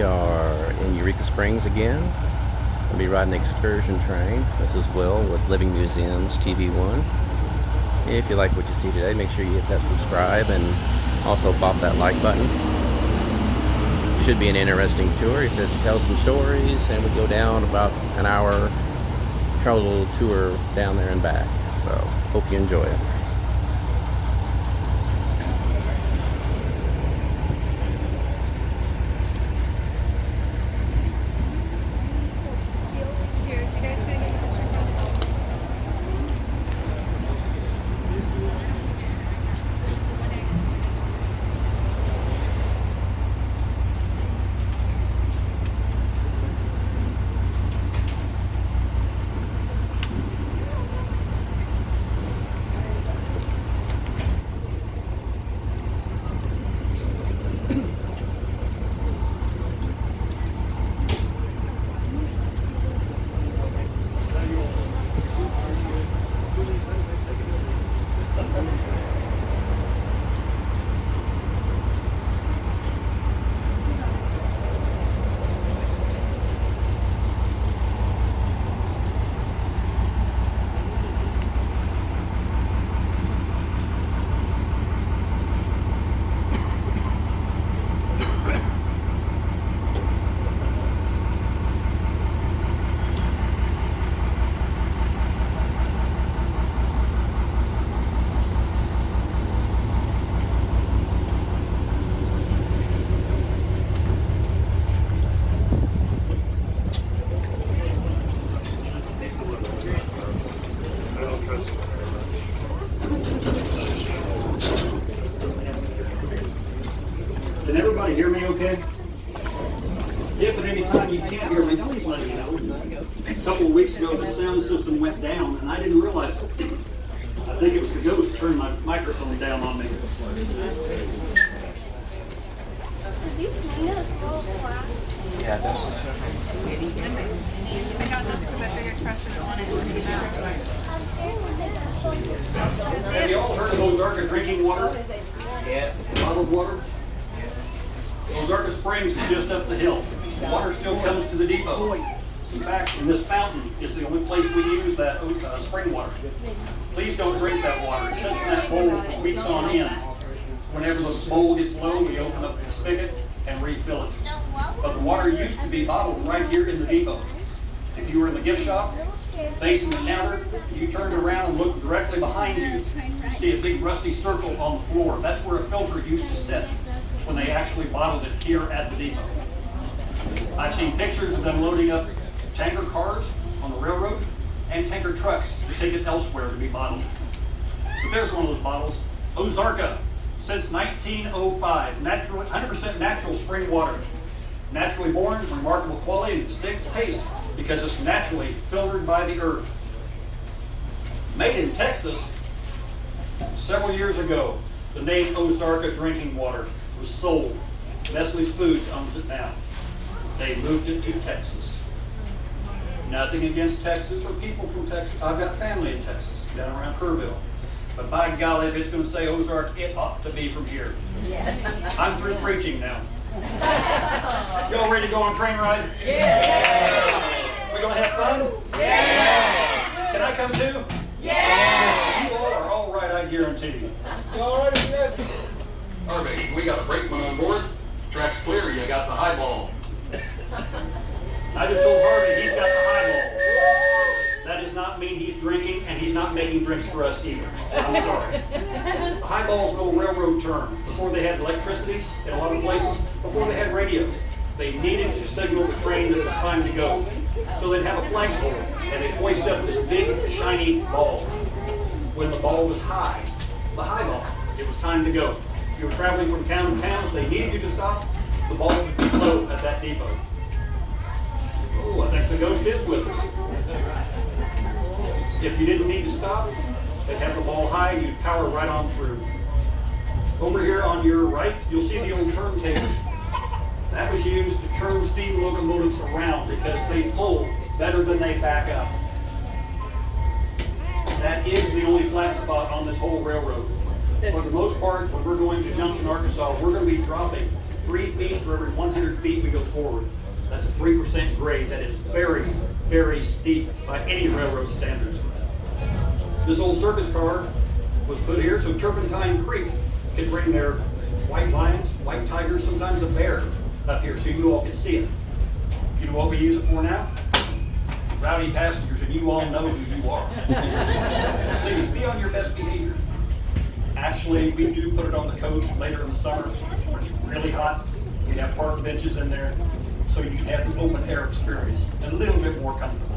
We are in Eureka Springs again. We'll be riding the Excursion Train. This is Will with Living Museums TV1. If you like what you see today, make sure you hit that subscribe and also pop that like button. Should be an interesting tour. He says he tells some stories, and we go down about an hour total tour down there and back. So hope you enjoy it. Can everybody hear me okay? If at any time you can't hear me, please let me know. A couple of weeks ago, the sound system went down, and I didn't realize it. I think it was the ghost turned my microphone down on me. Yeah, that's I got this because I figured Preston wanted to see that. Have you all heard of Ozarka drinking water? yeah. Bottled water? Ozarka Springs is just up the hill. The water still comes to the depot. In fact, in this fountain is the only place we use that spring water. Please don't drink that water. It sits in that bowl for weeks on end. Whenever the bowl gets low, we open up the spigot and refill it. But the water used to be bottled right here in the depot. If you were in the gift shop, facing the counter, you turned around and looked directly behind you, you see a big rusty circle on the floor. That's where a filter used to sit when they actually bottled it here at the depot. I've seen pictures of them loading up tanker cars on the railroad and tanker trucks to take it elsewhere to be bottled. But there's one of those bottles, Ozarka, since 1905, 100% natural spring water. Naturally born, remarkable quality and distinct taste because it's naturally filtered by the earth. Made in Texas, several years ago, the name Ozarka drinking water was sold. Nestle's Foods owns it now. They moved it to Texas. Nothing against Texas or people from Texas. I've got family in Texas, down around Kerrville. But by golly, if it's going to say Ozark, it ought to be from here. Yeah. I'm through preaching now. Y'all ready to go on a train ride? Yeah. We going to have fun? Yeah. Can I come too? Yeah. You all are all right, I guarantee you. You all right? Yes. Harvey, we got a brakeman on board. Track's clear, you got the highball. I just told Harvey he's got the highball. That does not mean he's drinking, and he's not making drinks for us either. I'm sorry. The highball is an old railroad term. Before they had electricity in a lot of places, before they had radios, they needed to signal the train that it was time to go. So they'd have a flagpole, and they'd hoist up this big, shiny ball. When the ball was high, the high ball, it was time to go. If you were traveling from town to town, if they needed you to stop, the ball would be low at that depot. Oh, I think the ghost is with us. If you didn't need to stop, they'd have the ball high and you'd power right on through. Over here on your right, you'll see the old turntable. That was used to turn steam locomotives around because they pull better than they back up. That is the only flat spot on this whole railroad. For the most part, when we're going to Junction, Arkansas, we're going to be dropping 3 feet for every 100 feet we go forward. That's a 3% grade. That is very, very steep by any railroad standards. This old circus car was put here so Turpentine Creek could bring their white lions, white tigers, sometimes a bear up here so you all could see it. You know what we use it for now? Rowdy passengers, and you all know who you are. Please be on your best behavior. Actually, we do put it on the coach later in the summer when it's really hot. We have park benches in there so you can have the open air experience and a little bit more comfortable.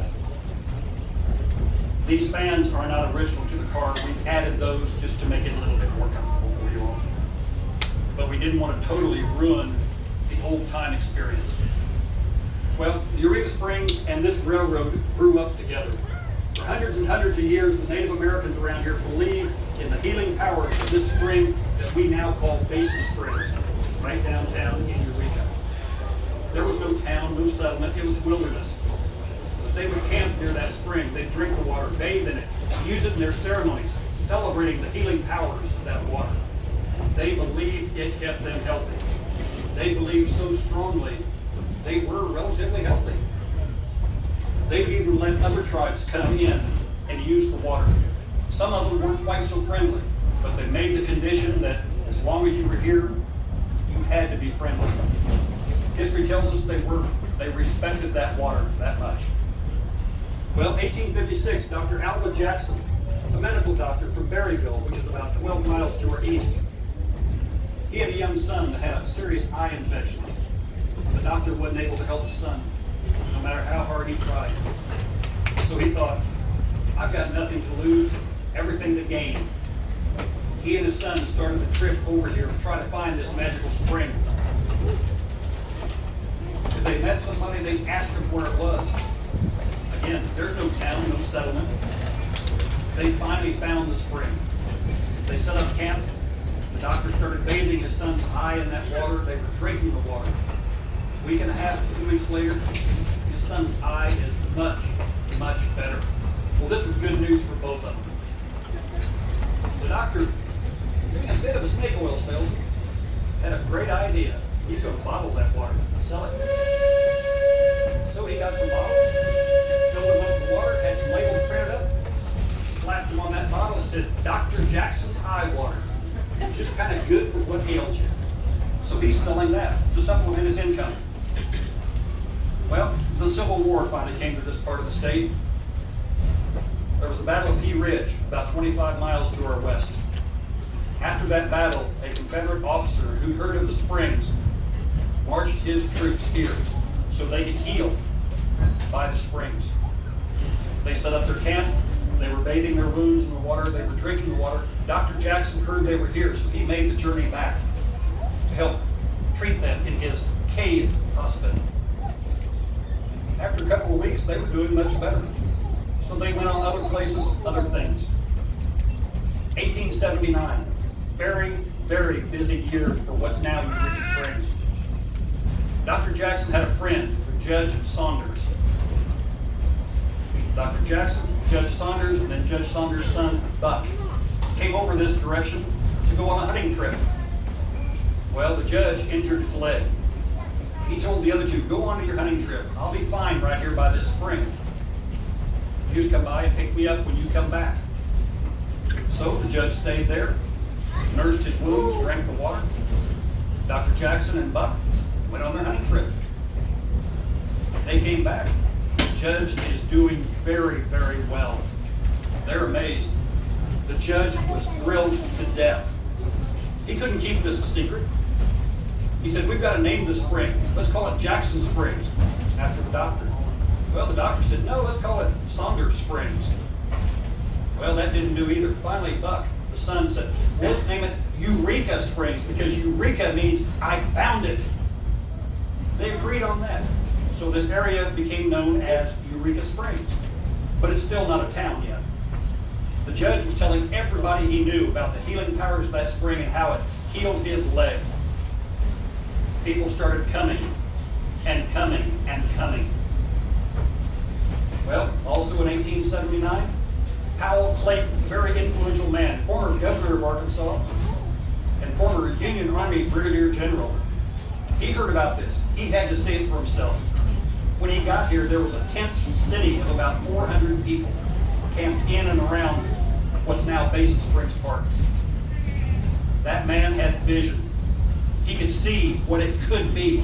These fans are not original to the car. We've added those just to make it a little bit more comfortable for you all. But we didn't want to totally ruin the old time experience. Well, the Eureka Springs and this railroad grew up together. For hundreds and hundreds of years, the Native Americans around here believed in the healing powers of this spring that we now call Basin Springs, right downtown in Eureka. There was no town, no settlement, it was wilderness. But they would camp near that spring, they'd drink the water, bathe in it, use it in their ceremonies, celebrating the healing powers of that water. They believed it kept them healthy. They believed so strongly they were relatively healthy. They even let other tribes come in and use the water. Some of them weren't quite so friendly, but they made the condition that as long as you were here, you had to be friendly. History tells us they respected that water that much. Well, 1856, Dr. Alva Jackson, a medical doctor from Berryville, which is about 12 miles to our east, he had a young son that had a serious eye infection. The doctor wasn't able to help his son, no matter how hard he tried. So he thought, I've got nothing to lose, everything to gain. He and his son started the trip over here to try to find this magical spring. If they met somebody, they'd ask them where it was. Again, there's no town, no settlement. They finally found the spring. They set up camp. The doctor started bathing his son's eye in that water. They were drinking the water. A week and a half, 2 weeks later, his son's eye is much, much better. Well, this was good news for both of them. The doctor, being a bit of a snake oil salesman, had a great idea. He's going to bottle that water and sell it. So he got some bottles, filled them up with water, had some labels printed up, slapped them on that bottle and said, Dr. Jackson's eye water. Just kind of good for what ails you. So he's selling that to supplement his income. Well, the Civil War finally came to this part of the state. There was the Battle of Pea Ridge, about 25 miles to our west. After that battle, a Confederate officer who heard of the springs marched his troops here so they could heal by the springs. They set up their camp. They were bathing their wounds in the water. They were drinking the water. Dr. Jackson heard they were here, so he made the journey back to help treat them in his cave hospital. After a couple of weeks, they were doing much better. So they went on other places, other things. 1879, very, very busy year for what's now Eureka Springs. Dr. Jackson had a friend, Judge Saunders. Dr. Jackson, Judge Saunders, and then Judge Saunders' son, Buck, came over this direction to go on a hunting trip. Well, the judge injured his leg. He told the other two, go on to your hunting trip. I'll be fine right here by this spring. You just come by and pick me up when you come back. So the judge stayed there, nursed his wounds, drank the water. Dr. Jackson and Buck went on their hunting trip. They came back. The judge is doing very, very well. They're amazed. The judge was thrilled to death. He couldn't keep this a secret. He said, we've got to name this spring. Let's call it Jackson Springs, after the doctor. Well, the doctor said, no, let's call it Saunders Springs. Well, that didn't do either. Finally, Buck, the son, said, well, let's name it Eureka Springs, because Eureka means I found it. They agreed on that. So this area became known as Eureka Springs, but it's still not a town yet. The judge was telling everybody he knew about the healing powers of that spring and how it healed his leg. People started coming and coming and coming. Well, also in 1879, Powell Clayton, a very influential man, former governor of Arkansas and former Union Army Brigadier General, He heard about this. He had to see it for himself. When he got here, there was a tent city of about 400 people camped in and around what's now Basin Springs Park. That man had vision. He could see what it could be.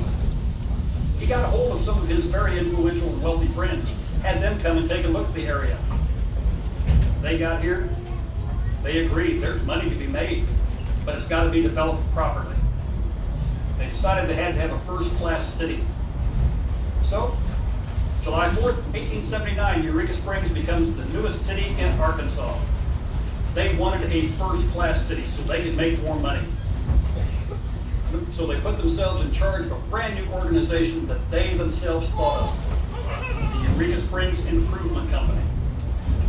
He got a hold of some of his very influential and wealthy friends, had them come and take a look at the area. They got here, they agreed there's money to be made, but it's got to be developed properly. They decided they had to have a first-class city. So, July 4th, 1879, Eureka Springs becomes the newest city in Arkansas. They wanted a first-class city so they could make more money. So they put themselves in charge of a brand new organization that they themselves thought of, the Eureka Springs Improvement Company.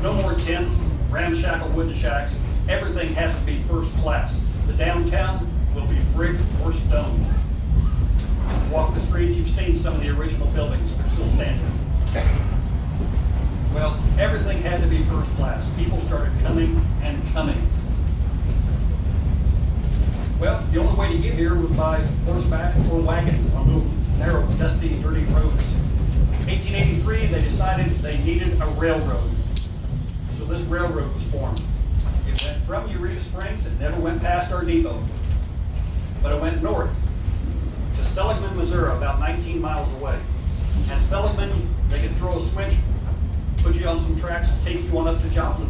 No more tent, ramshackle wooden shacks. Everything has to be first class. The downtown will be brick or stone. Walk the streets, you've seen some of the original buildings. They're still standing. Well, everything had to be first class. People started coming and coming. Well, the only way to get here was by horseback or wagon on those narrow, dusty, dirty roads. 1883, they decided they needed a railroad. So this railroad was formed. It went from Eureka Springs, it never went past our depot, but it went north to Seligman, Missouri, about 19 miles away. At Seligman, they could throw a switch, put you on some tracks, take you on up to Joplin.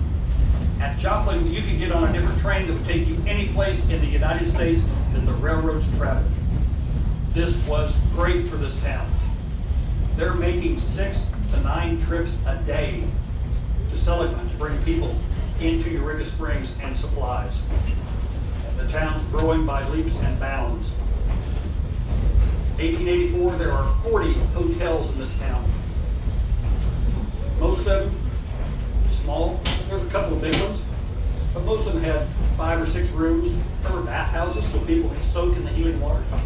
At Joplin, you could get on a different train that would take you any place in the United States that the railroads traveled. This was great for this town. They're making 6 to 9 trips a day to Seligman to bring people into Eureka Springs and supplies. The town's growing by leaps and bounds. 1884, there are 40 hotels in this town. Most of them small. There's a couple of big ones, but most of them had 5 or 6 rooms. There were bathhouses so people could soak in the healing waters. Well,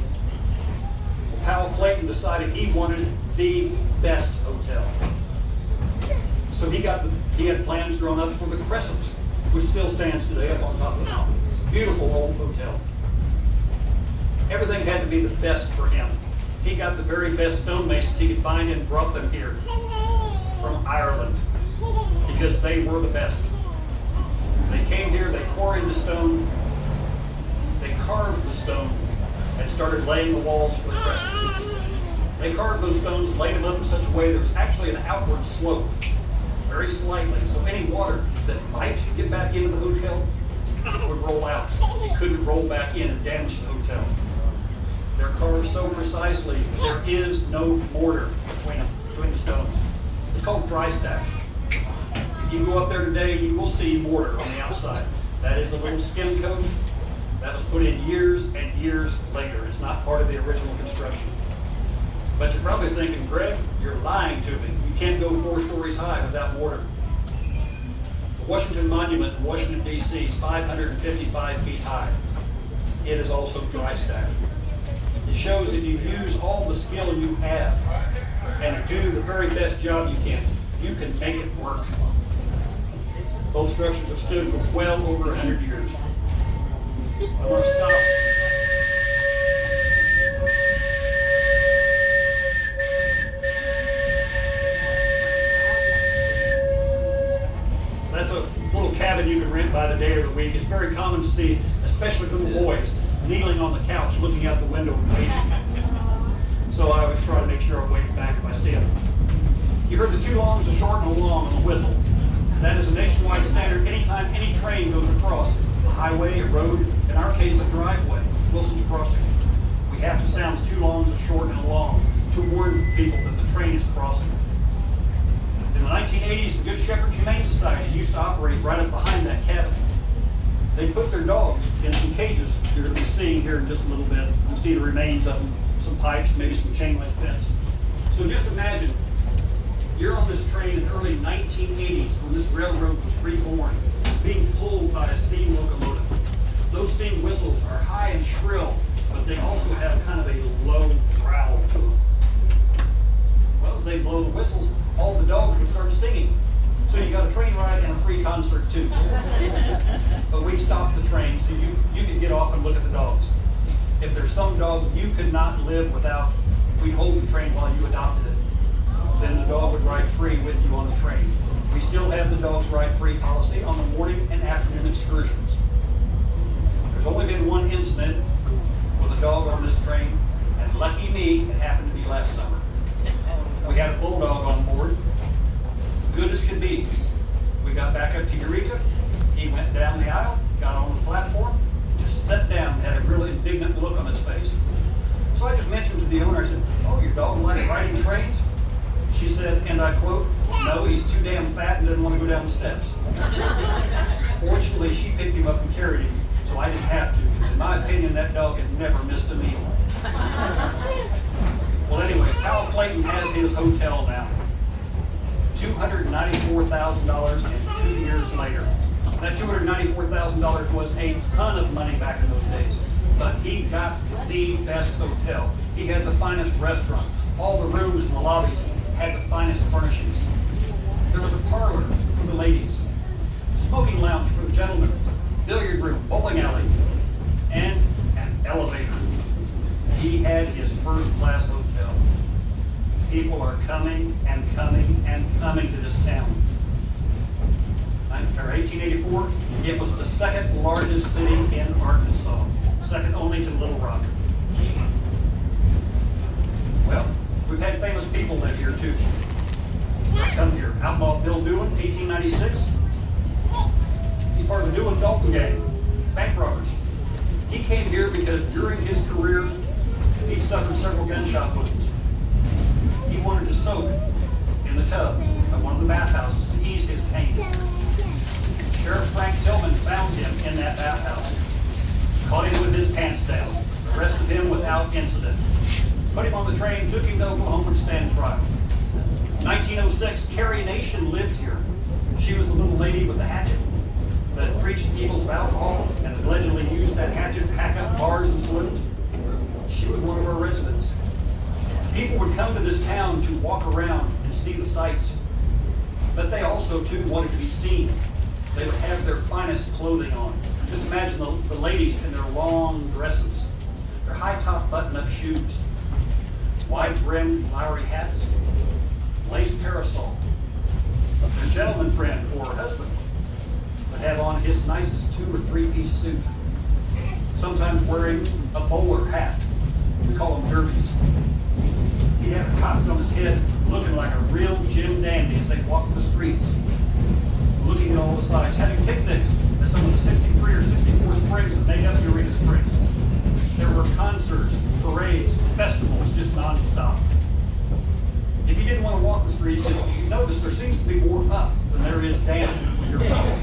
Powell Clayton decided he wanted the best hotel. So he had plans drawn up for the Crescent, which still stands today up on top of the mountain. Beautiful old hotel. Everything had to be the best for him. He got the very best stonemasons he could find and brought them here from Ireland because they were the best. They came here, they quarried the stone, they carved the stone, and started laying the walls for the Crescent. They carved those stones and laid them up in such a way there was actually an outward slope, very slightly, so any water that might get back into the hotel would roll out. It couldn't roll back in and damage the hotel. They're carved so precisely that there is no mortar between the stones. It's called dry stack. If you go up there today, you will see mortar on the outside. That is a little skim coat that was put in years and years later. It's not part of the original construction. But you're probably thinking, Greg, you're lying to me. You can't go 4 stories high without mortar. The Washington Monument in Washington, D.C. is 555 feet high. It is also dry stack. It shows that you use all the skill you have and do the very best job you can make it work. Both structures have stood for well over 100 years. I want to stop. That's a little cabin you can rent by the day or the week. It's very common to see, especially for the boys, kneeling on the couch looking out the window and waiting. So I always try to make sure I wave back if I see them. You heard the 2 longs, a short, and a long on the whistle. That is a nationwide standard anytime any train goes across a highway, a road, in our case a driveway, Wilson's Crossing. We have to sound the 2 longs, a short, and a long to warn people that the train is crossing. In the 1980s, the Good Shepherd Humane Society used to operate right up behind that cabin. They put their dogs in some cages you're going to be seeing here in just a little bit. You'll see the remains of them, some pipes, maybe some chain link fence. So just imagine, you're on this train in the early 1980s when this railroad was reborn, being pulled by a steam locomotive. Those steam whistles are high and shrill, but they also have kind of a low growl to them. Well, as they blow the whistles, all the dogs would start singing. So you got a train ride and a free concert too. But we stopped the train so you can get off and look at the dogs. If there's some dog you could not live without, we'd hold the train while you adopted it. Then the dog would ride free with you on the train. We still have the dogs ride free policy on the morning and afternoon excursions. There's only been one incident with a dog on this train, and lucky me, it happened to be last summer. We had a bulldog on board, good as could be. We got back up to Eureka. He went down the aisle, got on the platform, just sat down, had a really indignant look on his face. So I just mentioned to the owner, I said, "Oh, your dog likes riding trains?" She said, and I quote, "No, he's too damn fat and doesn't want to go down the steps." Fortunately, she picked him up and carried him, so I didn't have to, because in my opinion, that dog had never missed a meal. Well, anyway, Powell Clayton has his hotel now. $294,000 and 2 years later. That $294,000 was a ton of money back in those days, but he got the best hotel. He had the finest restaurant. All the rooms and the lobbies had the finest furnishings. There was a parlor for the ladies, smoking lounge for the gentlemen, billiard room, bowling alley, and an elevator. He had his first-class hotel. People are coming and coming and coming to this town. 1884, it was the second largest city in Arkansas, second only to Little Rock. Well, we've had famous people live here too. Come here, Outlaw Bill Doolin, 1896. He's part of the Doolin-Dalton gang, bank robbers. He came here because during his career, he suffered several gunshot wounds. He wanted to soak in the tub of one of the bathhouses to ease his pain. Sheriff Frank Tillman found him in that bathhouse, caught him with his pants down, arrested him without incident, put him on the train, took him to Oklahoma to stand trial. 1906, Carrie Nation lived here. She was the little lady with the hatchet that preached the evils of alcohol and allegedly used that hatchet to hack up bars and saloons. She was one of our residents. People would come to this town to walk around and see the sights, but they also too wanted to be seen. They would have their finest clothing on. Just imagine the ladies in their long dresses, their high-top button-up shoes, wide-brimmed flowery hats, lace parasol. Their gentleman friend or husband would have on his nicest 2- or 3-piece suit, sometimes wearing a bowler hat. We call them derbies. He'd have a cocked on his head, looking like a real Jim Dandy as they walked the streets, looking at all the sides, having picnics at some of the 63 or 64 springs that make up Eureka Springs. There were concerts, parades, festivals, just nonstop. If you didn't want to walk the streets, you notice there seems to be more up than there is down when you're walking.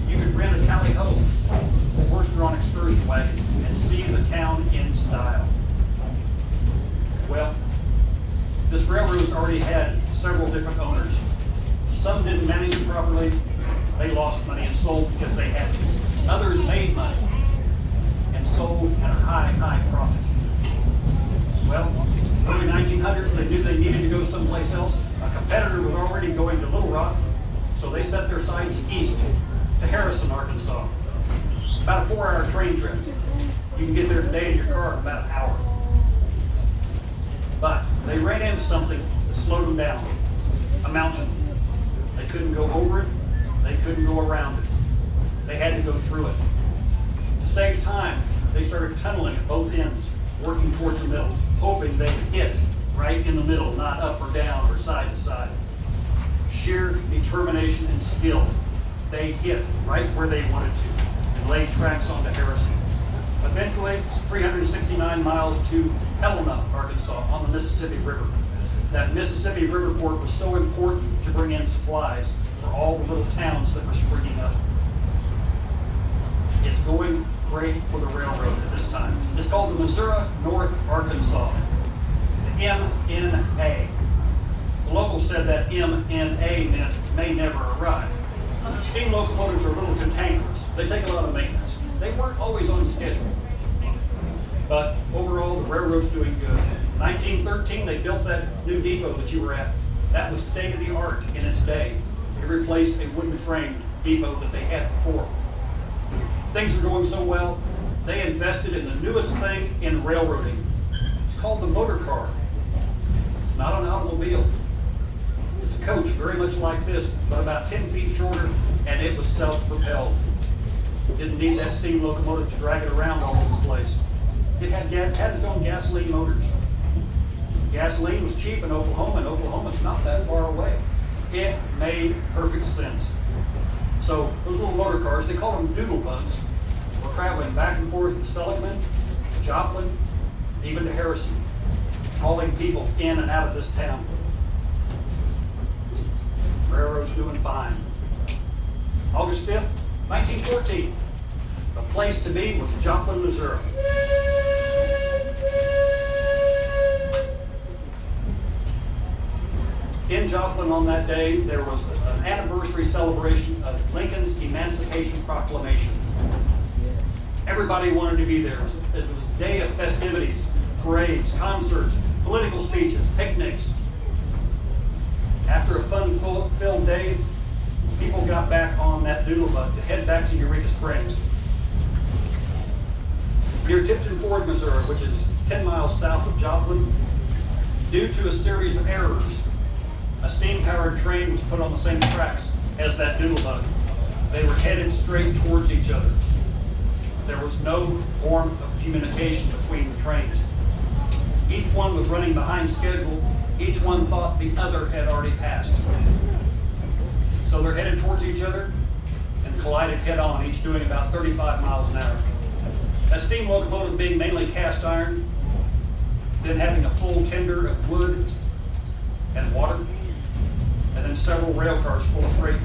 You could rent a tally-ho, a horse-drawn excursion wagon, and see the town in style. Well, this railroad's already had several different owners. Some didn't manage it properly. They lost money and sold because they had to. Others made money and sold at a high profit. Well, early 1900s, they knew they needed to go someplace else. A competitor was already going to Little Rock, so they set their sights east to Harrison, Arkansas. About a 4-hour train trip. You can get there today in your car in about an hour. But they ran into something that slowed them down. A mountain. They couldn't go over it. They couldn't go around it. They had to go through it. To save time, they started tunneling at both ends, working towards the middle, hoping they could hit right in the middle, not up or down or side to side. Sheer determination and skill. They hit right where they wanted to and laid tracks onto Harrison. Eventually, 369 miles to Helena, Arkansas, on the Mississippi River. That Mississippi River port was so important to bring in supplies for all the little towns that were springing up. It's going great for the railroad at this time. It's called the Missouri North Arkansas, the MNA. The locals said that MNA meant may never arrive. Steam locomotives are little cantankerous. They take a lot of maintenance. They weren't always on schedule. But overall, the railroad's doing good. In 1913, they built that new depot that you were at. That was state-of-the-art in its day. It replaced a wooden framed depot that they had before. Things are going so well, They invested in the newest thing in railroading. It's called the motor car. It's not an automobile. It's a coach very much like this, but about 10 feet shorter, and it was self-propelled. Didn't need that steam locomotive to drag it around all over the place. It had its own gasoline motors. Gasoline was cheap in Oklahoma, and Oklahoma's not that far away. It made perfect sense. So those little motor cars, they call them doodle bugs, were traveling back and forth to Seligman, to Joplin, even to Harrison, hauling people in and out of this town. Railroad's doing fine. August 5th, 1914. The place to be was Joplin, Missouri. In Joplin on that day, there was an anniversary celebration of Lincoln's Emancipation Proclamation. Everybody wanted to be there. It was a day of festivities, parades, concerts, political speeches, picnics. After a fun-filled day, people got back on that doodle bug to head back to Eureka Springs. Near Tipton Ford, Missouri, which is 10 miles south of Joplin, due to a series of errors, a steam-powered train was put on the same tracks as that doodle bug. They were headed straight towards each other. There was no form of communication between the trains. Each one was running behind schedule. Each one thought the other had already passed. So they're headed towards each other and collided head-on, each doing about 35 miles an hour. That steam locomotive being mainly cast iron, then having a full tender of wood and water, and then several rail cars full of freight.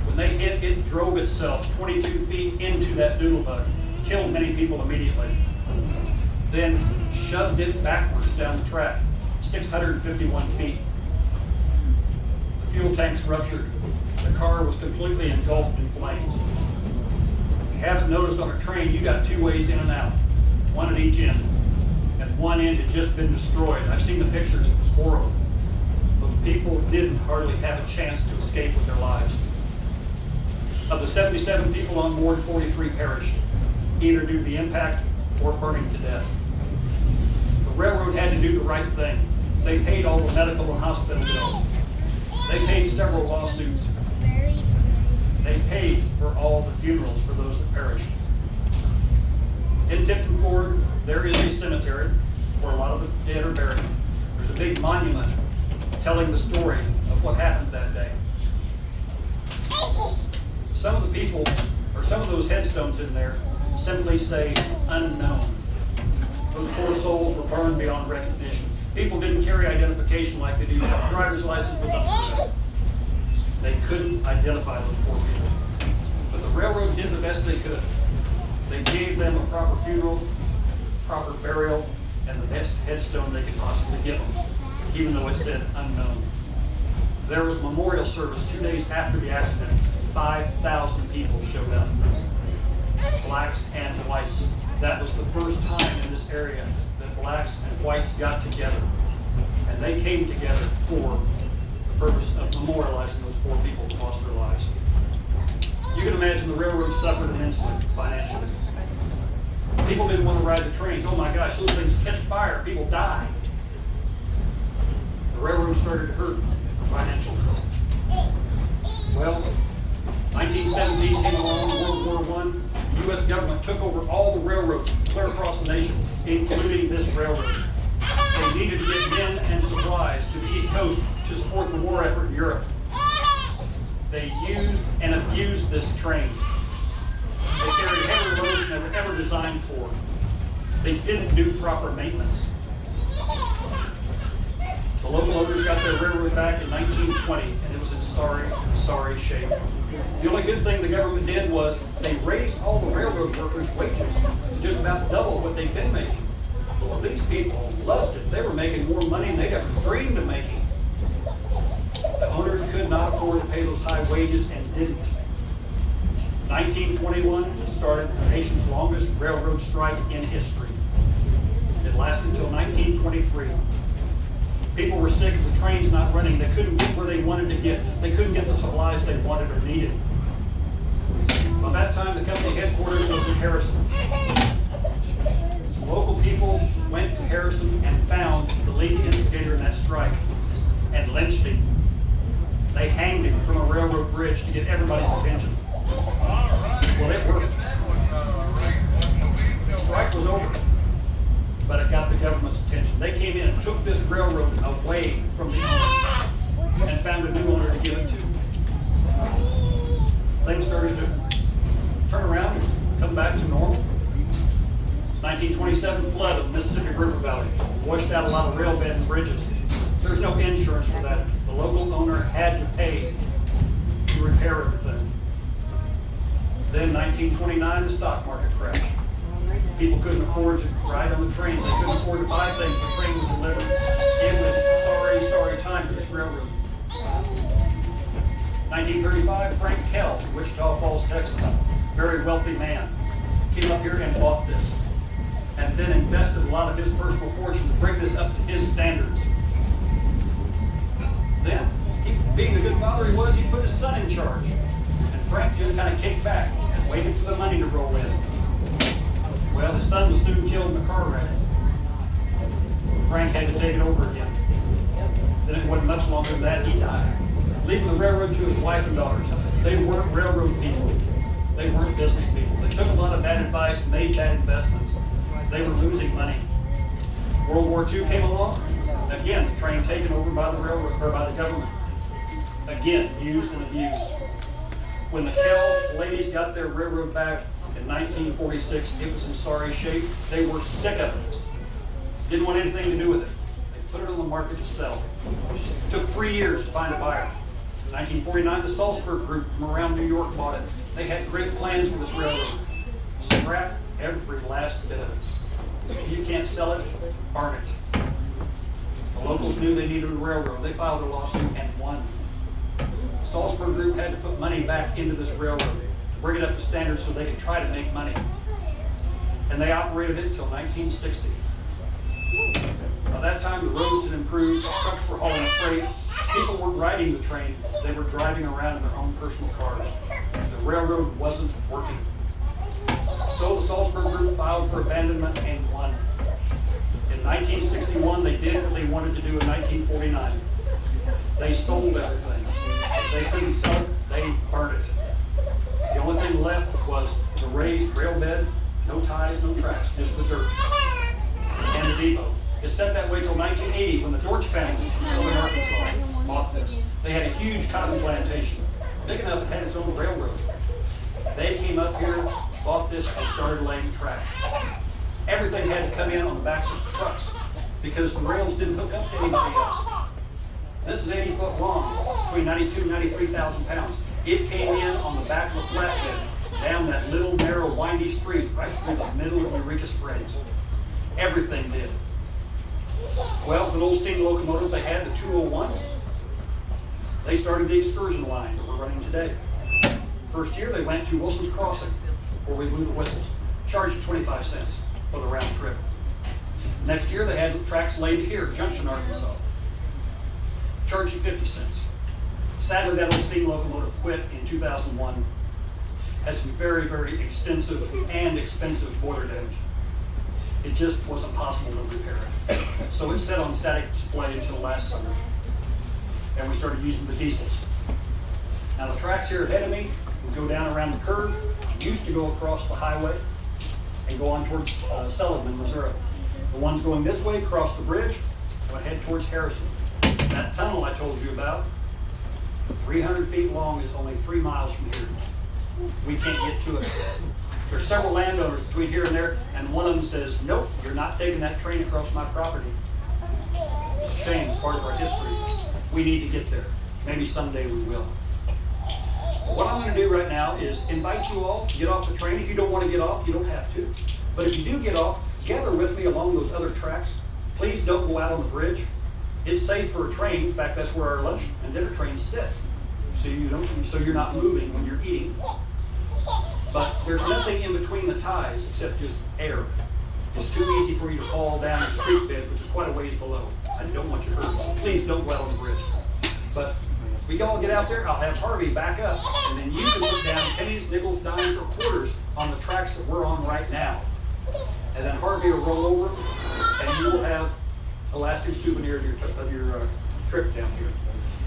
When they hit, it drove itself 22 feet into that doodle bug, killed many people immediately, then shoved it backwards down the track, 651 feet. The fuel tanks ruptured. The car was completely engulfed in flames. If you haven't noticed on a train, you got two ways in and out, one at each end. And one end had just been destroyed. I've seen the pictures, it was horrible. Those people didn't hardly have a chance to escape with their lives. Of the 77 people on board, 43 perished, either due to the impact or burning to death. The railroad had to do the right thing. They paid all the medical and hospital bills. They paid several lawsuits. They paid for all the funerals for those that perished. In Tipton Ford, there is a cemetery where a lot of the dead are buried. There's a big monument telling the story of what happened that day. Some of the people, or some of those headstones in there, simply say unknown. Those poor souls were burned beyond recognition. People didn't carry identification like they do. The driver's license was up. They couldn't identify those poor people. But the railroad did the best they could. They gave them a proper funeral, proper burial, and the best headstone they could possibly give them, even though it said unknown. There was a memorial service 2 days after the accident. 5,000 people showed up, blacks and whites. That was the first time in this area that blacks and whites got together. And they came together for the purpose of memorializing those poor people who lost their lives. You can imagine the railroad suffered immensely financially. People didn't want to ride the trains. Oh my gosh, those things catch fire, people die. The railroad started to hurt financially. Well, 1917 came along, World War I. The U.S. government took over all the railroads clear across the nation, including this railroad. They needed to get men and supplies to the East Coast to support the war effort in Europe. They used and abused this train. They carried heavier loads than they were ever designed for. They didn't do proper maintenance. The locomotives got their railroad back in 1920, and it was in sorry shape. The only good thing the government did was they raised all the railroad workers' wages to just about double what they'd been making. Well, these people loved it. They were making more money than they'd ever dreamed of making. The owners could not afford to pay those high wages and didn't. 1921, it started the nation's longest railroad strike in history. It lasted until 1923. People were sick of the trains not running. They couldn't get where they wanted to get. They couldn't get the supplies they wanted or needed. By At that time, the company headquarters was in Harrison. Local people went to Harrison and found the lead instigator in that strike and lynched him. They hanged him from a railroad bridge to get everybody's attention. Well, it worked. The strike was over, but it got the government's attention. They came in and took this railroad away from the owner and found a new owner to give it to. Things started to turn around and come back to normal. 1927 flood of the Mississippi River Valley washed out a lot of rail bed and bridges. There's no insurance for that. The local owner had to pay to repair everything. Then 1929, the stock market crashed. People couldn't afford to ride on the trains. They couldn't afford to buy things. The train was delivered. It was sorry time for this railroad. 1935, Frank Kell, Wichita Falls, Texas, very wealthy man, came up here and bought this, and then invested a lot of his personal fortune to bring this up to his standards. Then, being the good father he was, he put his son in charge, and Frank just kind of kicked back and waited for the money to roll in. Well, his son was soon killed in a car wreck. Frank had to take it over again. Then it wasn't much longer than that, he died, leaving the railroad to his wife and daughters. They weren't railroad people. They weren't business people. They took a lot of bad advice, made bad investments. They were losing money. World War II came along. Again, the train taken over by the railroad or by the government. Again, used and abused. When the Kell ladies got their railroad back in 1946, it was in sorry shape. They were sick of it. Didn't want anything to do with it. They put it on the market to sell. It took 3 years to find a buyer. In 1949, the Salzburg Group from around New York bought it. They had great plans for this railroad. Scrap every last bit of it. If you can't sell it, burn it. The locals knew they needed a railroad. They filed a lawsuit and won. The Salzburg Group had to put money back into this railroad to bring it up to standards so they could try to make money. And they operated it until 1960. By that time, the roads had improved, trucks were hauling freight, people weren't riding the train, they were driving around in their own personal cars. The railroad wasn't working. So the Salzburg Group filed for abandonment and won. In 1961, they did what they wanted to do in 1949. They sold everything. If they couldn't sell it, they burned it. The only thing left was the raised rail bed, no ties, no tracks, just the dirt. And the depot. It set that way till 1980 when the George family from Southern Arkansas bought this. They had a huge cotton plantation, big enough it had its own railroad. They came up here, bought this, and started laying tracks. Everything had to come in on the backs of the trucks because the rails didn't hook up to anybody else. This is 80 foot long, between 92 and 93,000 pounds. It came in on the back of a flatbed, down that little narrow windy street right through the middle of Eureka Springs. Everything did. Well, with an old steam locomotive they had, the 201, they started the excursion line that we're running today. First year they went to Wilson's Crossing, where we blew the whistles, charged 25 cents for the round trip. Next year they had the tracks laid here, Junction, Arkansas, charged you 50 cents. Sadly, that old steam locomotive quit in 2001. Had some very, very extensive and expensive boiler damage. It just wasn't possible to repair it. So it sat on static display until last summer. And we started using the diesels. Now the tracks here ahead of me would go down around the curve, used to go across the highway and go on towards Sullivan, Missouri. The ones going this way cross the bridge and would head towards Harrison. That tunnel I told you about, 300 feet long, is only 3 miles from here. We can't get to it. There's several landowners between here and there, and one of them says, nope, you're not taking that train across my property. It's a shame, it's part of our history. We need to get there. Maybe someday we will. But what I'm going to do right now is invite you all to get off the train. If you don't want to get off, you don't have to. But if you do get off, gather with me along those other tracks. Please don't go out on the bridge. It's safe for a train. In fact, that's where our lunch and dinner trains sit. So you're not moving when you're eating. But there's nothing in between the ties except just air. It's too easy for you to fall down the creek bed, which is quite a ways below. I don't want you hurt. So please don't go out on the bridge. But We all get out there, I'll have Harvey back up, and then you can put down pennies, nickels, dimes, or quarters on the tracks that we're on right now. And then Harvey will roll over, and you will have a lasting souvenir of your trip down here.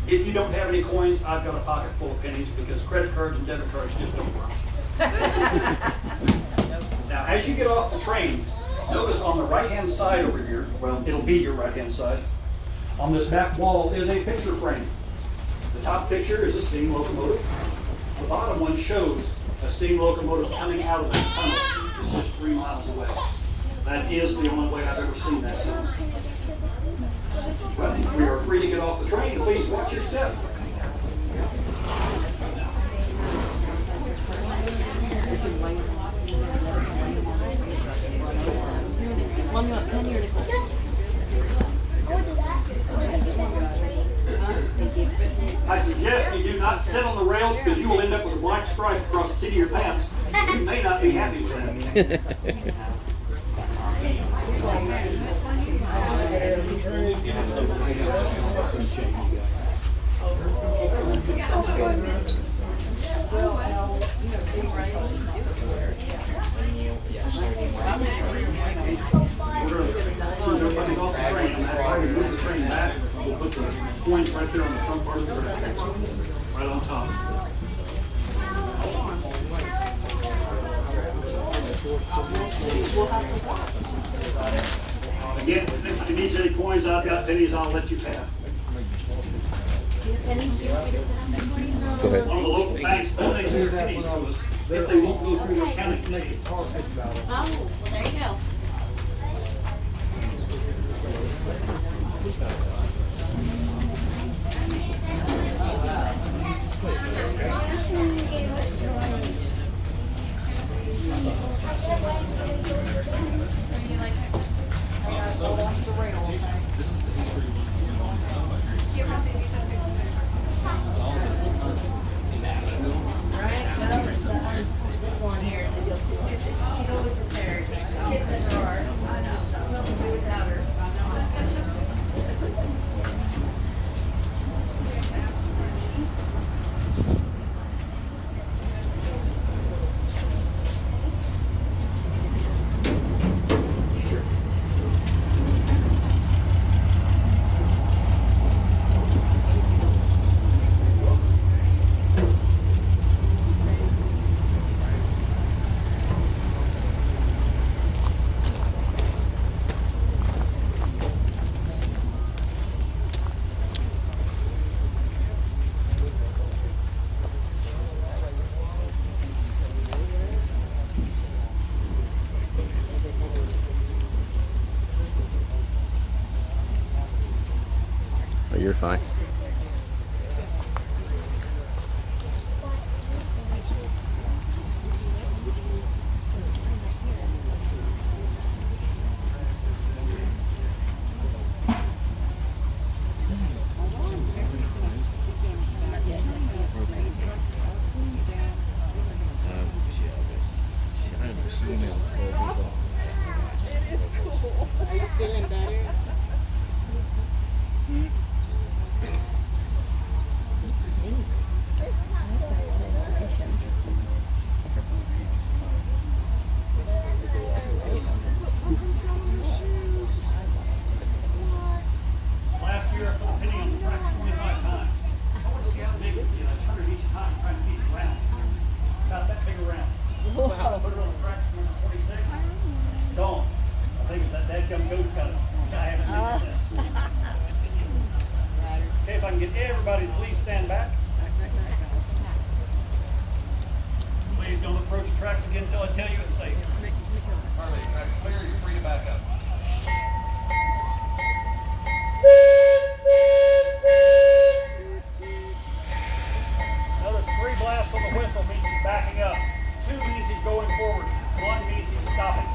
If you don't have any coins, I've got a pocket full of pennies because credit cards and debit cards just don't work. Now, as you get off the train, notice on the right-hand side over here, well, it'll be your right-hand side, on this back wall is a picture frame. The top picture is a steam locomotive. The bottom one shows a steam locomotive coming out of the tunnel. It's just 3 miles away. That is the only way I've ever seen that tunnel. Well, we are free to get off the train. Please watch your step. One more penny or nickel? I suggest you do not sit on the rails because you will end up with a black stripe across the seat of your pants. You may not be happy with that. Everybody's off the train. I'm going to move the train back. We'll put the coins right there on the front part of the train, right on top. Again, if you need any coins, I've got pennies I'll let you have. Go ahead. One of the local banks, they do pennies to us if they won't go through the accounting committee. Oh, well, there you go. This one here is the deal. She's always prepared. Kids in her heart. I know. Nothing to do without her. Oh, you're fine. Are you feeling better? Last year, I put a penny on the track 25 times. I want to see how big it is. I turn it each time, trying to keep it round. About that big around. Put it on the track 46. Gone. I think it's that dadgum ghost got it. I haven't seen it since. Okay, if I can get everybody to please stand back. Please don't approach the tracks again until I tell you it's safe. Harley, track's clear, you're free to back up. Another 3 blasts on the whistle means he's backing up. 2 means he's going forward. 1 means he's stopping.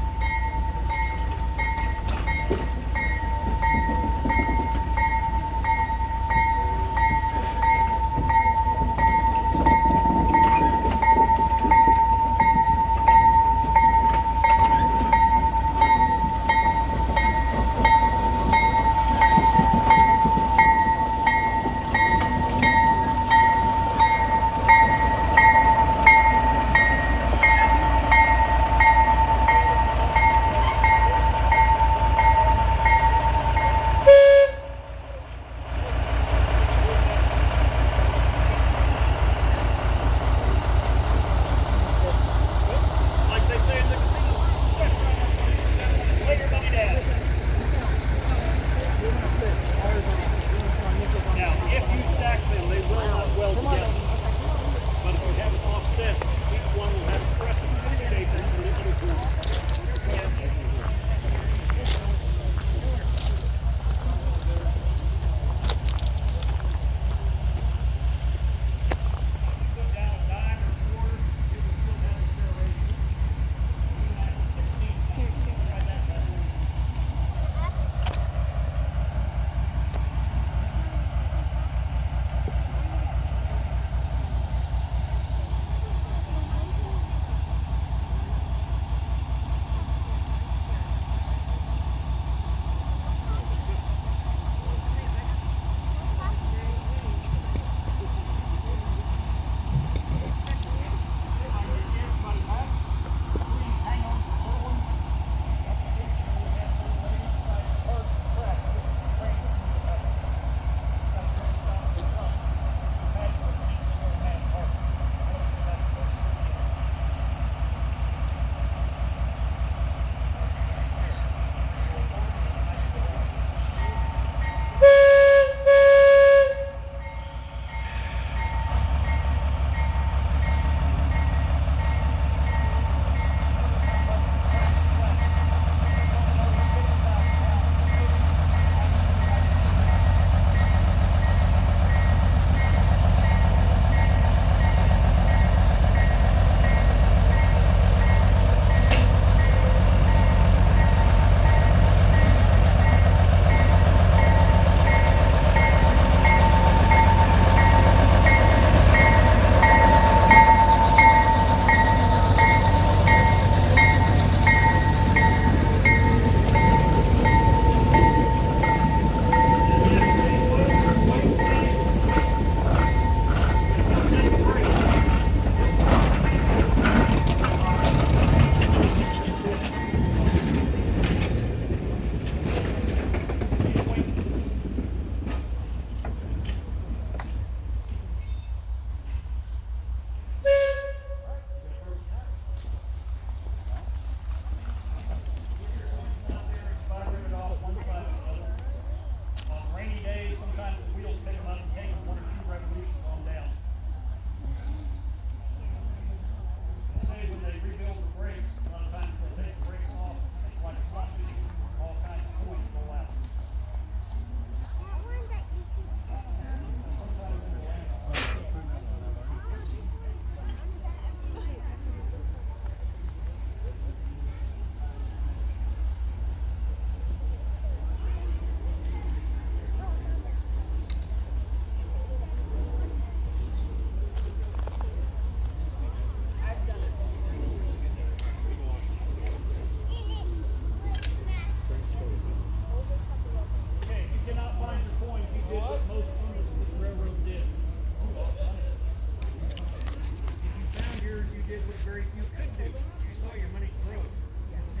you could do, you saw your money grow.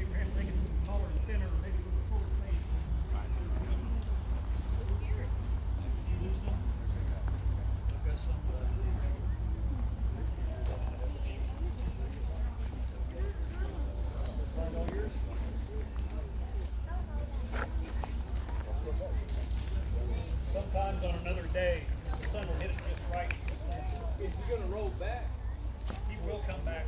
Abraham Lincoln was taller and thinner, maybe with a fuller face. Did you lose some? I've got some. Find all yours? Sometimes on another day, the sun will hit it just right. Is he gonna roll back? He will come back.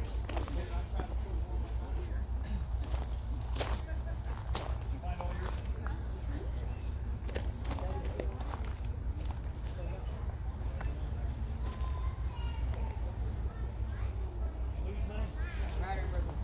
Find all yours? Lose none? Right here, brother.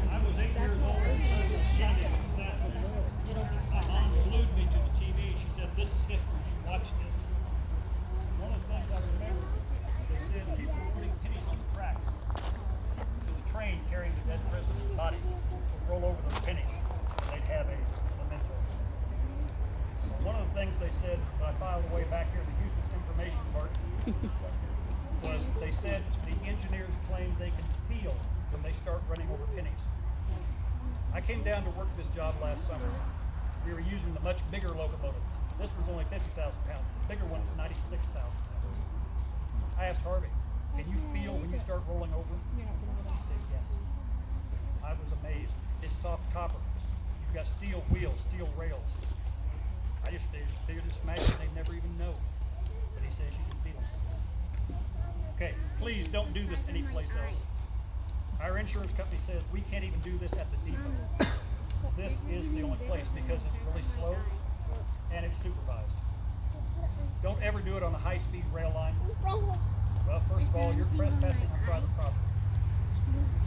I was 8 years old and Sunday my mom glued me to the TV. She said, "This is history. You watch this." One of the things I remember, they said people were putting pennies on the tracks. So the train carrying the dead prisoner's body would roll over those pennies. They'd have a memento. One of the things they said that I filed away back here, the useless information part, was they said the engineers claim they can feel when they start running over pennies. I came down to work this job last summer. We were using the much bigger locomotive. This one's only 50,000 pounds. The bigger one is 96,000 pounds. I asked Harvey, "Can you feel when you start rolling over?" He said, "Yes." I was amazed. It's soft copper. You've got steel wheels, steel rails. They just imagine they'd never even know. But he says you can feel them. Okay, please don't do this anyplace else. Our insurance company says we can't even do this at the depot. This is the only place because it's really slow and it's supervised. Don't ever do it on a high-speed rail line. Well, first of all, you're trespassing on private property.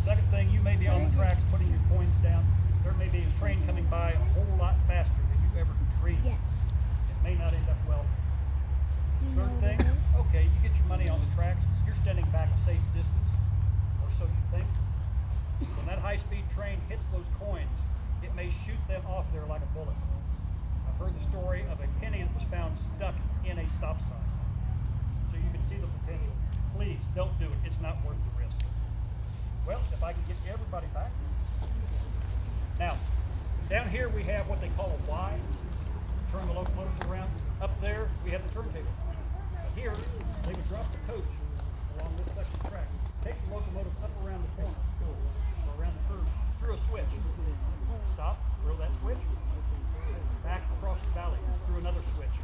Second thing, you may be on the tracks putting your coins down. There may be a train coming by a whole lot faster than you ever dreamed. Yes. It may not end up well. Third thing, okay, you get your money on the tracks. You're standing back a safe distance, or so you think. When that high-speed train hits those coins, it may shoot them off there like a bullet. I've heard the story of a penny that was found stuck in a stop sign. So you can see the potential. Please don't do it. It's not worth the risk. Well, if I can get everybody back. Now, down here we have what they call a Y. Turn the locomotives around. Up there we have the turntable. But here they would drop the coach along this section of track. Take the locomotive up around the corner or around the curve through a switch. Stop, throw that switch. Back across the valley through another switch.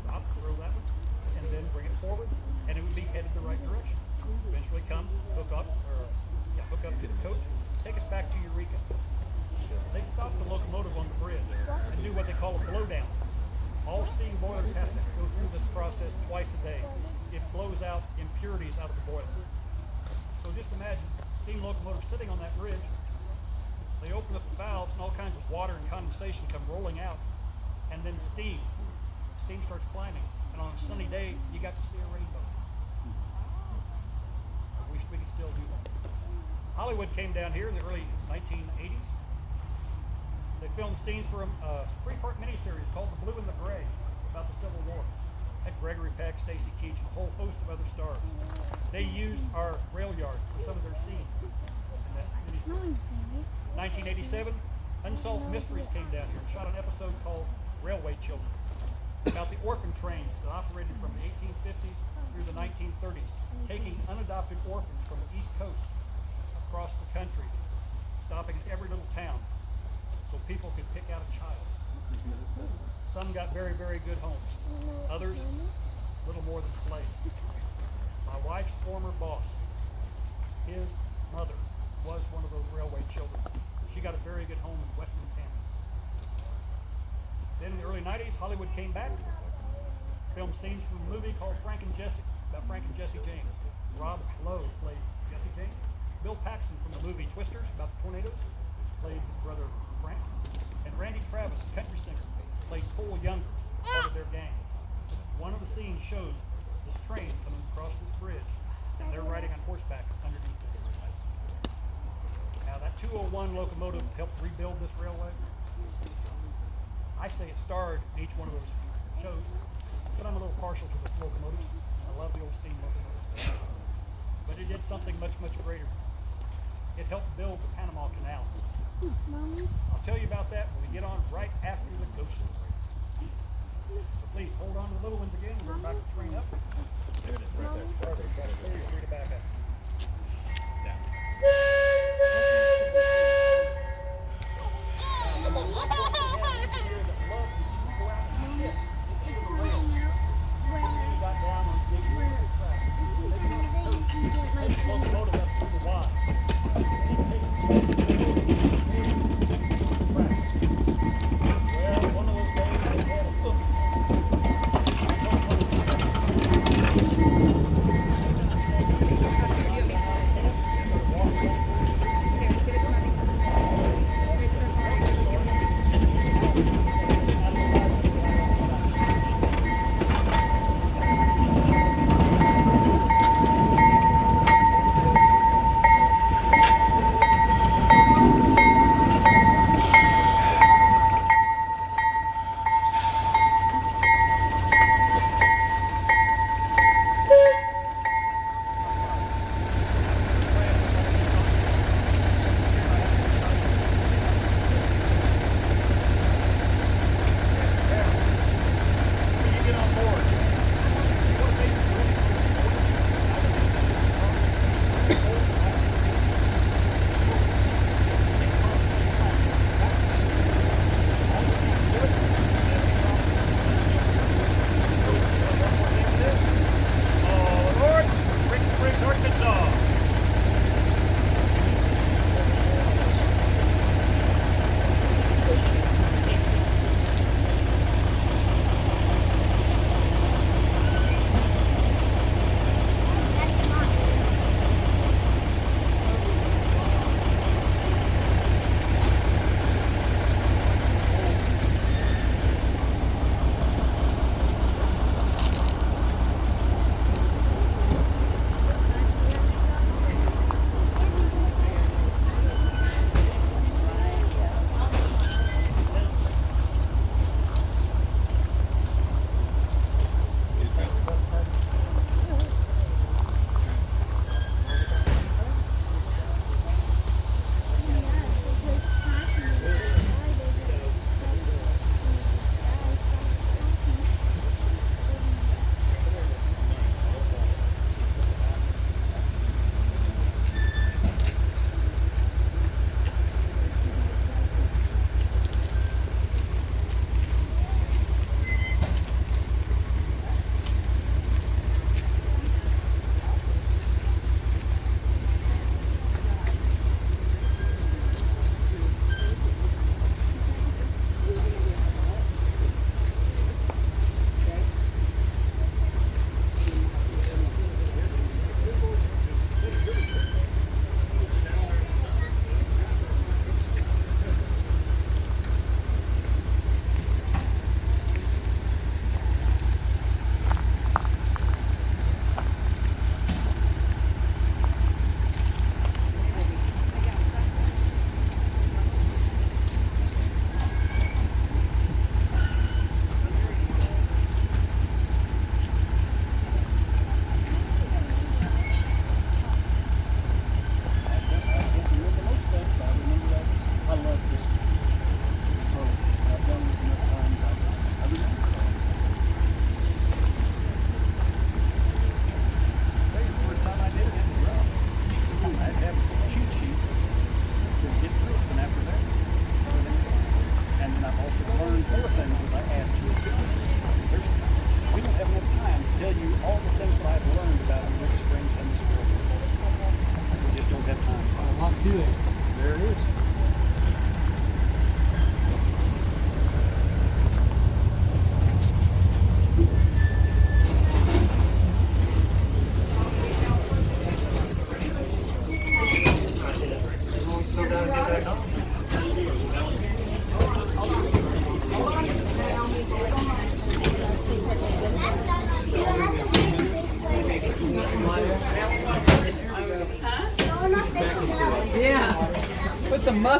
Stop, throw that one, and then bring it forward, and it would be headed the right direction. Eventually come, hook up to the coach, take us back to Eureka. They stop the locomotive on the bridge and do what they call a blowdown. All steam boilers have to go through this process twice a day. It blows out impurities out of the boiler. So just imagine steam locomotive sitting on that bridge. They open up the valves and all kinds of water and condensation come rolling out, and then steam starts climbing. And on a sunny day, you got to see a rainbow. I wish we could still do that. Hollywood came down here in the early 1980s. They filmed scenes for a three-part miniseries called The Blue and the Gray about the Civil War. Had Gregory Peck, Stacy Keach, and a whole host of other stars. They used our rail yard for some of their scenes in that miniseries. 1987, Unsolved Mysteries came down here and shot an episode called Railway Children about the orphan trains that operated from the 1850s through the 1930s, taking unadopted orphans from the East Coast across the country, stopping at every little town so people could pick out a child. Some got very, very good homes. Others, little more than slaves. My wife's former boss, his mother, was one of those railway children. She got a very good home in Western Kansas. Then in the early 90s, Hollywood came back, filmed scenes from a movie called Frank and Jesse, about Frank and Jesse James. Rob Lowe played Jesse James. Bill Paxton from the movie Twisters, about the tornadoes, played his brother Frank. And Randy Travis, country singer, they pull younger out of their gang. One of the scenes shows this train coming across this bridge, and they're riding on horseback underneath it. Now that 201 locomotive helped rebuild this railway. I say it starred in each one of those shows, but I'm a little partial to the locomotives. I love the old steam locomotives. But it did something much, much greater. It helped build the Panama Canal. I'll tell you about that when we get on right after the ghost story. So please hold on to the little ones again. We're about to train up. There it is, right there. Perfect. Try to clear your feet back up. Down. Locomotive up through the wide. Well, one of those days they had a hook.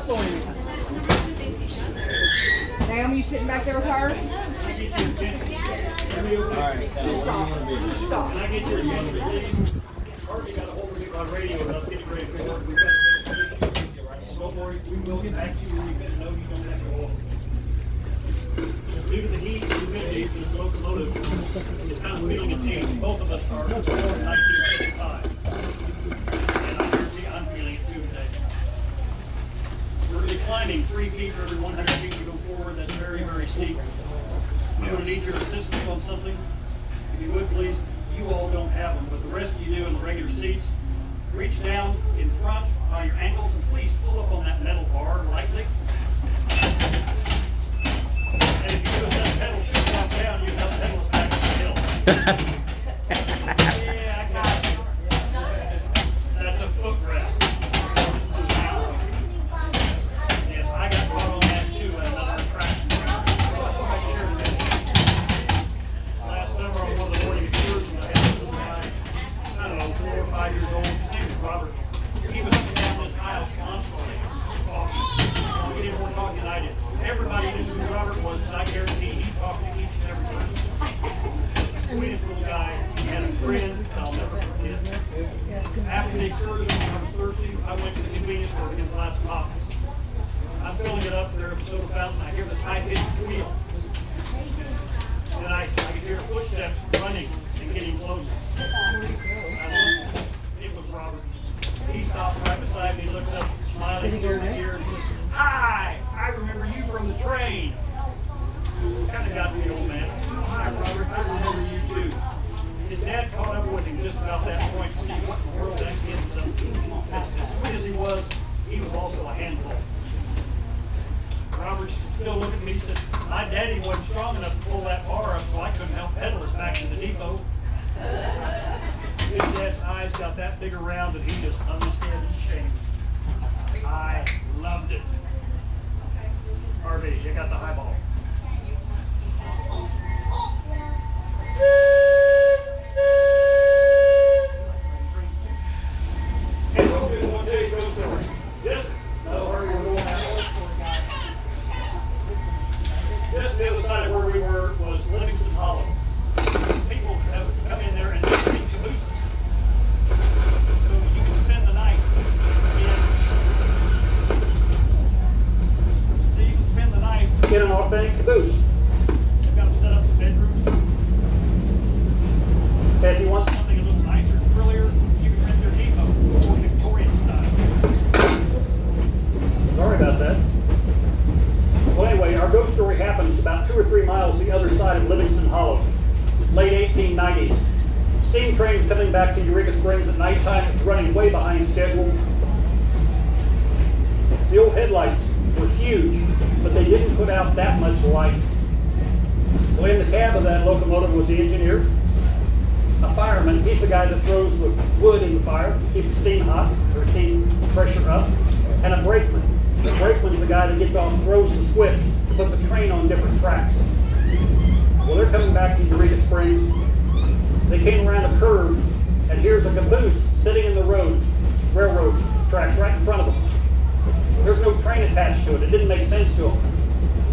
hustling. Naomi, you sitting back there with her? Just stop. Just stop. Can I get your attention, please? Harvey got a hold of me on radio and I was getting ready to go. We've got don't worry, we will get back to you when you get to know you don't have to walk. Due to the heat and humidity, this locomotive is kind of feeling its age. Both of us are born in 1955. And I guarantee I'm feeling it too today. We're declining 3 feet for every 100 feet you go forward. That's very, very steep. I'm going to need your assistance on something. If you would, please. You all don't have them, but the rest of you do in the regular seats. Reach down in front by your ankles and please pull up on that metal bar lightly. And if you do that pedal shoot walk down, you help pedal us back to the hill. Yeah, I got it. That's a footrest. Yes, I got caught on that too at another attraction. Last summer on one of the morning excursions, I had a little guy, I don't know, 4 or 5 years old. His name was Robert. He was up down this aisle constantly talking. He didn't want to talk than I did. Everybody knew who Robert was, and I guarantee he talked to each and every person. Sweetest little guy. He had a friend I'll never forget. After the excursion, when I was thirsty, I went to the convenience store to get a glass of pop. I'm filling it up there at the soda fountain. I hear this high-pitched squeal. And then I could hear footsteps running and getting closer. It was Robert. He stopped right beside me, looked up, smiling, ear and says, "Hi, I remember you from the train." Kind of got me, old man. "Hi, Robert, I remember you too." His dad caught up with him just about that point to see what in the world that kid was up to. As sweet as he was also a handful. Robert still looked at me and said, "My daddy wasn't strong enough to pull that bar up, so I couldn't help pedal us back to the depot." His dad's eyes got that big around and he just hung his head in shame. I loved it. Harvey, you got the highball. Hey, we'll tell you a ghost story. Yes? No, Harvey, we're going out. Just the other side of where we were was Livingston Hollow. People have come in there and they make cabooses. So you can spend the night in an authentic caboose. They've got them set up in bedrooms. And if you want something a little nicer and frillier, you can rent their depot or Victorian style. Sorry about that. Well, anyway, our ghost story happens about 2 or 3 miles the other side of Livingston Hollow. Late 1890s. Steam trains coming back to Eureka Springs at nighttime, running way behind schedule. The old headlights were huge, but they didn't put out that much light. Well, in the cab of that locomotive was the engineer, a fireman. He's the guy that throws the wood in the fire to keep the steam hot, or steam pressure up, and a brakeman. The brakeman's the guy that gets off, throws the switch to put the train on different tracks. Well, they're coming back to Eureka Springs. They came around a curve, and here's a caboose sitting in the road, railroad tracks right in front of them. There's no train attached to it. It didn't make sense to them.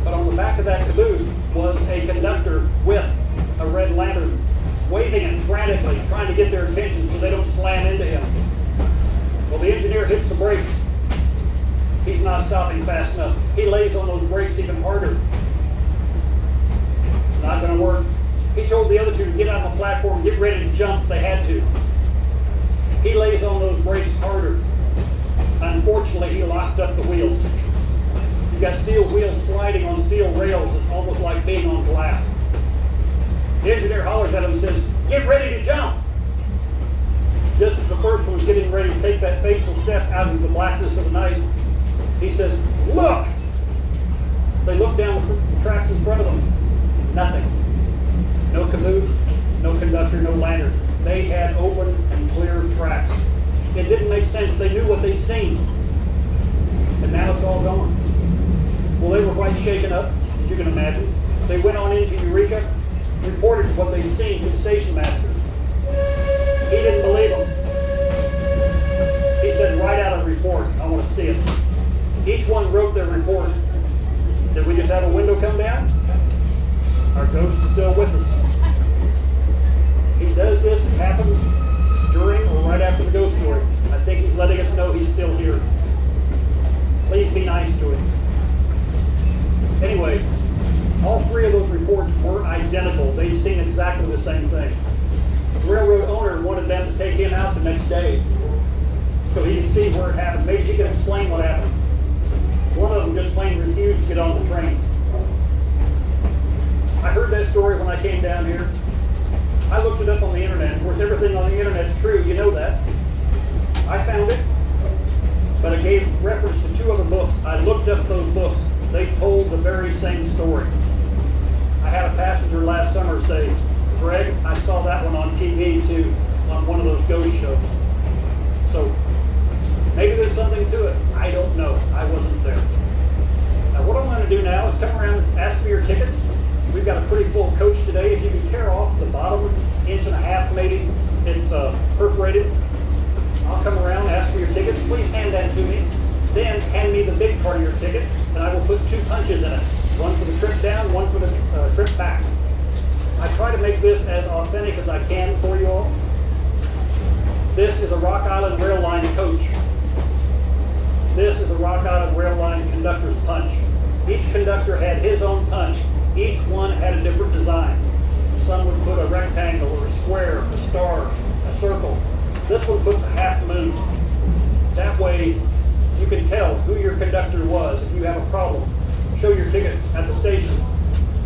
But on the back of that caboose was a conductor with a red lantern, waving it frantically, trying to get their attention so they don't slam into him. Well, the engineer hits the brakes. He's not stopping fast enough. He lays on those brakes even harder. Not going to work. He told the other two to get out on the platform, get ready to jump if they had to. He lays on those brakes harder. Unfortunately, he locked up the wheels. You've got steel wheels sliding on steel rails. It's almost like being on glass. The engineer hollers at him and says, "Get ready to jump." Just as the first one was getting ready to take that fateful step out into the blackness of the night, he says, "Look!" They look down the tracks in front of them. Nothing. No caboose, no conductor, no lantern. They had open and clear tracks. It didn't make sense. They knew what they'd seen. And now it's all gone. Well, they were quite shaken up, as you can imagine. They went on into Eureka, reported what they'd seen to the station master. He didn't believe them. He said, "Write out a report. I want to see it." Each one wrote their report. Did we just have a window come down? Our ghost is still with us. He does this, it happens during or right after the ghost story. I think he's letting us know he's still here. Please be nice to him. Anyway, all three of those reports were identical. They'd seen exactly the same thing. The railroad owner wanted them to take him out the next day so he could see where it happened. Maybe he could explain what happened. One of them just plain refused to get on the train. I heard that story when I came down here. I looked it up on the internet. Of course, everything on the internet is true. You know that. I found it, but I gave reference to two other books. I looked up those books. They told the very same story. I had a passenger last summer say, Greg, I saw that one on TV too, on one of those ghost shows. So maybe there's something to it. I don't know. I wasn't there. Now what I'm going to do now is come around and ask for your tickets. We've got a pretty full coach today. If you can tear off the bottom inch and a half, maybe it's perforated. I'll come around and ask for your tickets. Please hand that to me. Then hand me the big part of your ticket, and I will put 2 punches in it. One for the trip down, one for the trip back. I try to make this as authentic as I can for you all. This is a Rock Island Rail Line coach. This is a Rock Island Rail Line conductor's punch. Each conductor had his own punch. Each one had a different design. Some would put a rectangle or a square, a star, a circle. This one puts a half moon. That way you can tell who your conductor was. If you have a problem, show your ticket at the station.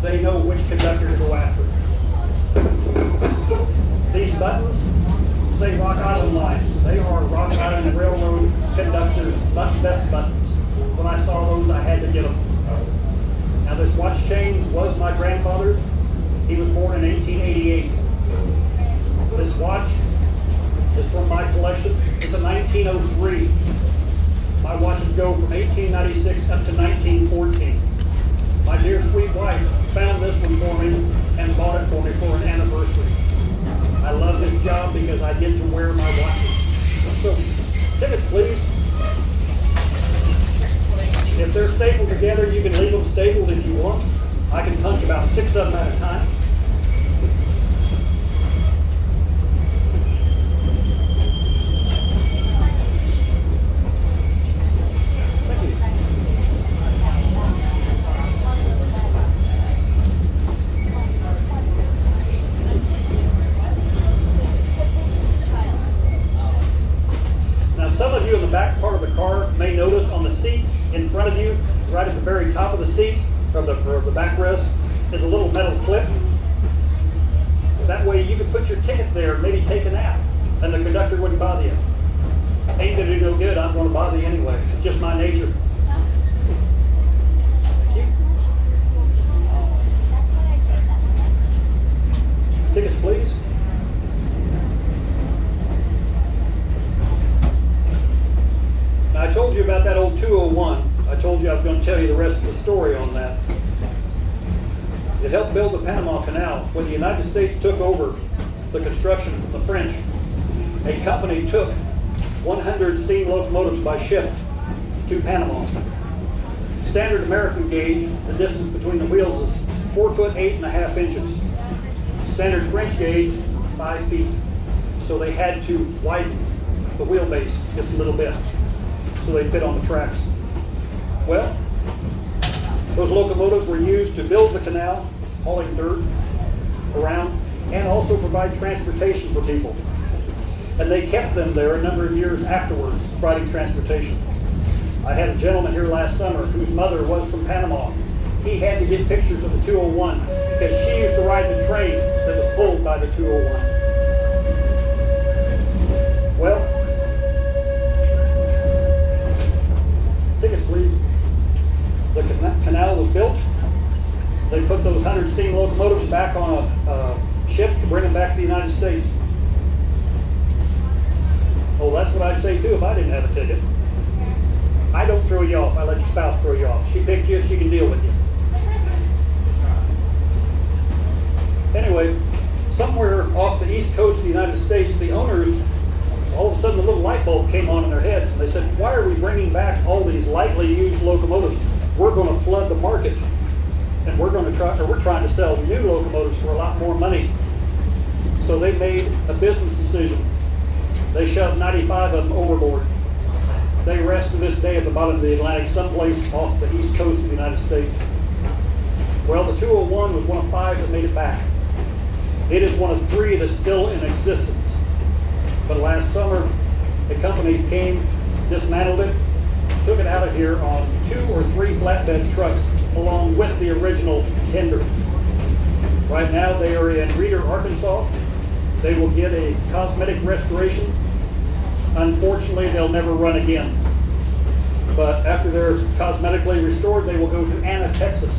They know which conductor to go after. These buttons say Rock Island lines. They are Rock Island Railroad conductors' best buttons. When I saw those, I had to get them. Now this watch chain was my grandfather's. He was born in 1888. This watch is from my collection. It's a 1903. My watches go from 1896 up to 1914. My dear sweet wife found this one for me and bought it for me for an anniversary. I love this job because I get to wear my watches. So, tickets please. If they're stapled together, you can leave them stapled if you want. I can punch about 6 of them at a time. Back part of the car may notice on the seat in front of you, right at the very top of the seat, or the backrest, is a little metal clip. That way you can put your ticket there and maybe take a nap, and the conductor wouldn't bother you. Ain't gonna do no good, I'm gonna bother you anyway. It's just my nature. Thank you. Tickets, please. I told you about that old 201. I told you I was going to tell you the rest of the story on that. It helped build the Panama Canal. When the United States took over the construction from the French, a company took 100 steam locomotives by ship to Panama. Standard American gauge, the distance between the wheels is 4 foot 8.5 inches. Standard French gauge, 5 feet. So they had to widen the wheelbase just a little bit, so they fit on the tracks. Well, those locomotives were used to build the canal, hauling dirt around, and also provide transportation for people. And they kept them there a number of years afterwards, providing transportation. I had a gentleman here last summer whose mother was from Panama. He had to get pictures of the 201 because she used to ride the train that was pulled by the 201. Well, tickets please. The canal was built. They put those 100 steam locomotives back on a ship to bring them back to the United States. Oh, that's what I'd say too if I didn't have a ticket. I don't throw you off. I let your spouse throw you off. She picked you, she can deal with you. Anyway, somewhere off the east coast of the United States, the owners, all of a sudden a little light bulb came on in their heads. And they said, why are we we bringing back all these lightly used locomotives, we're going to flood the market. And we're trying to sell new locomotives for a lot more money. So they made a business decision. They shoved 95 of them overboard. They rest to this day at the bottom of the Atlantic, someplace off the east coast of the United States. Well, the 201 was one of 5 that made it back. It is one of 3 that's still in existence. But last summer, the company came, dismantled it, took it out of here on 2 or 3 flatbed trucks along with the original tender. Right now they are in Reeder, Arkansas. They will get a cosmetic restoration. Unfortunately, they'll never run again. But after they're cosmetically restored, they will go to Anna, Texas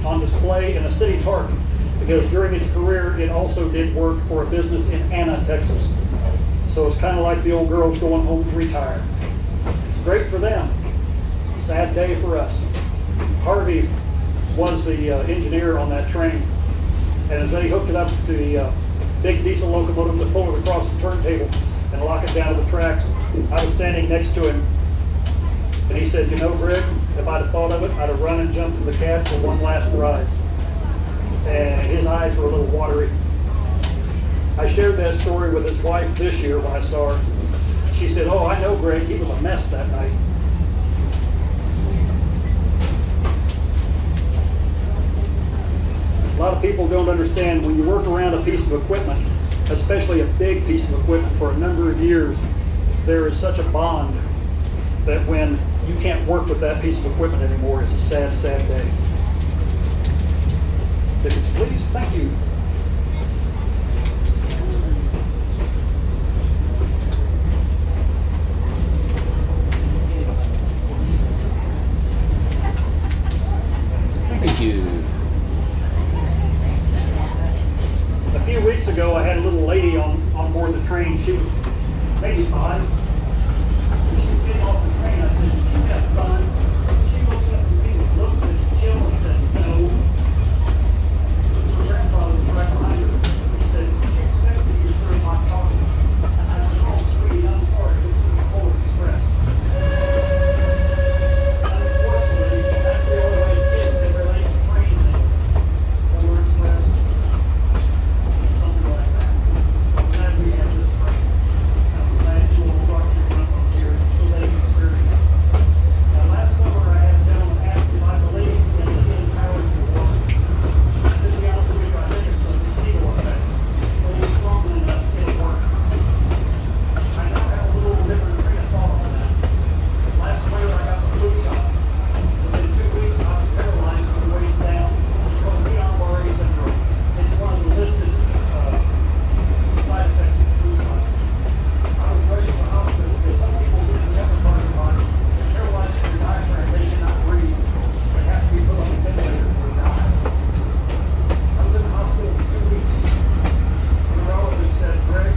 on display in a city park, because during its career it also did work for a business in Anna, Texas. So it's kind of like the old girls going home to retire. It's great for them. Sad day for us. Harvey was the engineer on that train, and as they hooked it up to the big diesel locomotive to pull it across the turntable and lock it down to the tracks, I was standing next to him, and he said, "You know, Greg, if I'd have thought of it, I'd have run and jumped in the cab for one last ride." And his eyes were a little watery. I shared that story with his wife this year when I saw her. She said, "Oh, I know, Greg, he was a mess that night." A lot of people don't understand, when you work around a piece of equipment, especially a big piece of equipment, for a number of years, there is such a bond that when you can't work with that piece of equipment anymore, it's a sad, sad day. Tickets, please. Thank you. Thank you. A few weeks ago, I had a little lady on board the train. She was maybe 5. She was getting off the train. I said, "You have fun?" She looked up at me with looks at Jill and said, "No." Her grandfather was right behind her. He said, "She expected you to serve my coffee." I said, "Oh, sweetie, I'm sorry. This is the Polar Express." Unfortunately, that's the only way kids can relate to train things. Polar Express. Something like that. I'm glad we have this train. I'm glad you all brought your grandpa here so they can experience it. Now, last summer I had a gentleman ask if I believed in the hidden powers of water. To be honest with you, I think it's a placebo effect. But it's strong enough, it'll work. I now have a little different train of thought on that. Last winter I got the flu shot. Within 2 weeks I was paralyzed from the waist down. It's called Guillain-Barré syndrome. It's one of the listed side effects of the flu shot. I was rushed to the hospital because some people get in the upper part of the body, they're paralyzed from the diaphragm, they cannot breathe. They have to be put on a ventilator before they die. I was in the hospital for 2 weeks. The neurologist said, "Greg,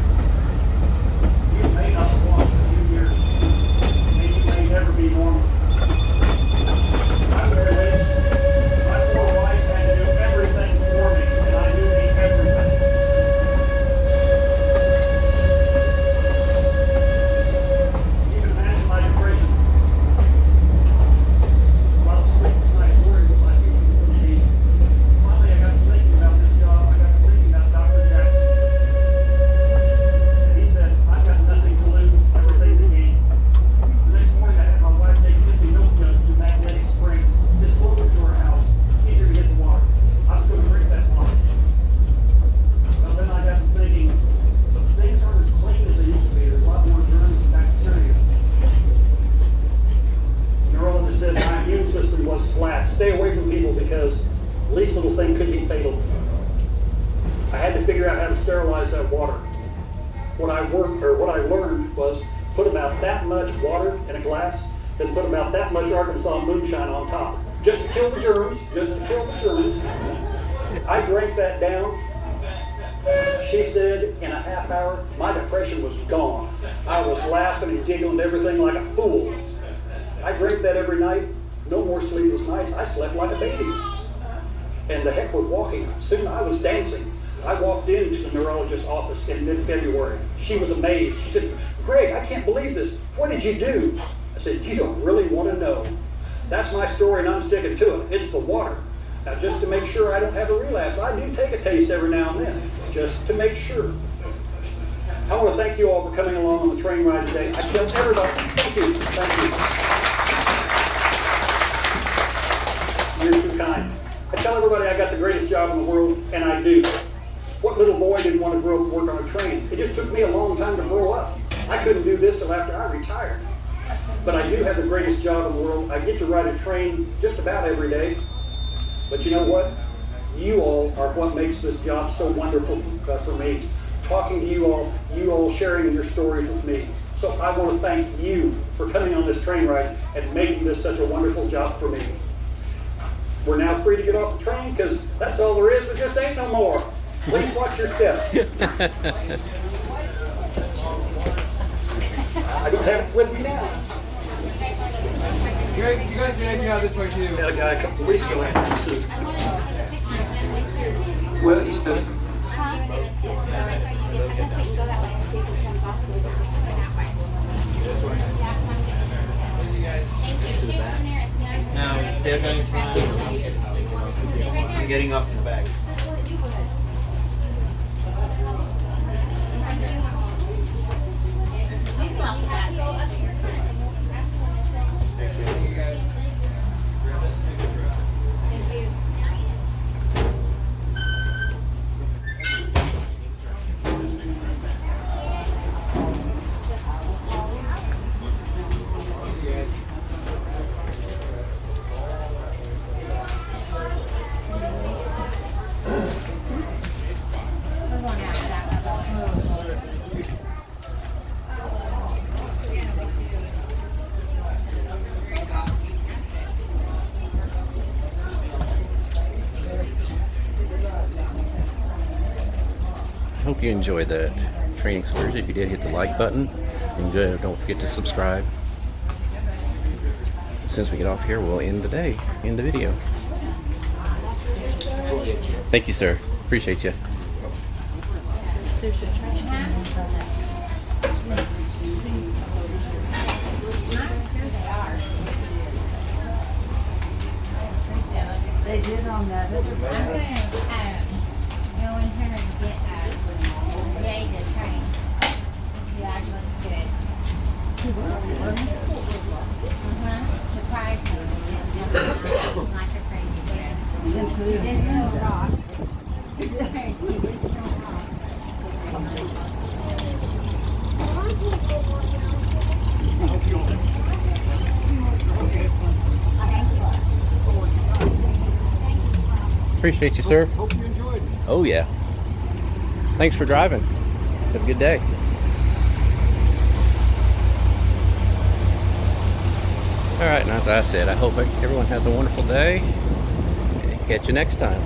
you may not have walked for a few years, and you may never be normal." I'm very late. My poor wife had to do everything for me, and I knew the everything. You can imagine my depression. A lot of sleepless nights worried what my future was going to be. Finally, I got to thinking about this job. I got to thinking about Dr. Jackson. And he said, "I've got nothing to lose, everything to gain." The next morning, I had my wife take 50 milk jugs to Magnetic Springs. It's closer to our house, easier to get the water. I was going to drink that water. Well, then I got to thinking, things aren't as clean as they used to be. There's a lot more germs and bacteria. The neurologist said my immune system was flat. Stay away from people because the least little thing could be fatal. I had to figure out how to sterilize that water. What I learned was put about that much water in a glass, then put about that much Arkansas moonshine on top. Just to kill the germs, I drank that down. She said in a half hour, my depression was gone. I was laughing and giggling and everything like a fool. I drank that every night. No more sleepless nights. I slept like a baby. And the heck with walking. Soon I was dancing. I walked into the neurologist's office in mid-February. She was amazed. She said, "Greg, I can't believe this. What did you do?" I said, you don't really want to know. That's my story and I'm sticking to it. It's the water. Now, just to make sure I don't have a relapse, I do take a taste every now and then, just to make sure. I want to thank you all for coming along on the train ride today. I tell everybody, thank you, thank you. You're too kind. I tell everybody I got the greatest job in the world, and I do. What little boy didn't want to grow up and work on a train? It just took me a long time to grow up. I couldn't do this till after I retired. But I do have the greatest job in the world. I get to ride a train just about every day. But you know what? You all are what makes this job so wonderful for me. Talking to you all sharing your stories with me. So I want to thank you for coming on this train ride and making this such a wonderful job for me. We're now free to get off the train because that's all there is. There just ain't no more. Please watch your step. I don't have it with me now. You guys can hang out this way too. Had a guy a couple of weeks ago. I wanted to take a picture of them with you. Well, he's been. I guess we can go that way and see if it comes off so we can take it that way. Thank you. Here's one there. It's nice. Now, they're going to try. I'm getting off in the back. Hope you enjoyed that train excursion. If you did, hit the like button and good. Don't forget to subscribe. Since we get off here, we'll end the video. Thank you, sir. Appreciate you. They did on that. I'm gonna go in here and get gauge a train. Yeah, it looks good. Surprise me. Like a crazy kid. It is no rock. It is no rock. Appreciate you, sir. Hope you enjoyed. Oh, yeah. Thanks for driving. Have a good day. All right, and as I said, I hope everyone has a wonderful day. And catch you next time.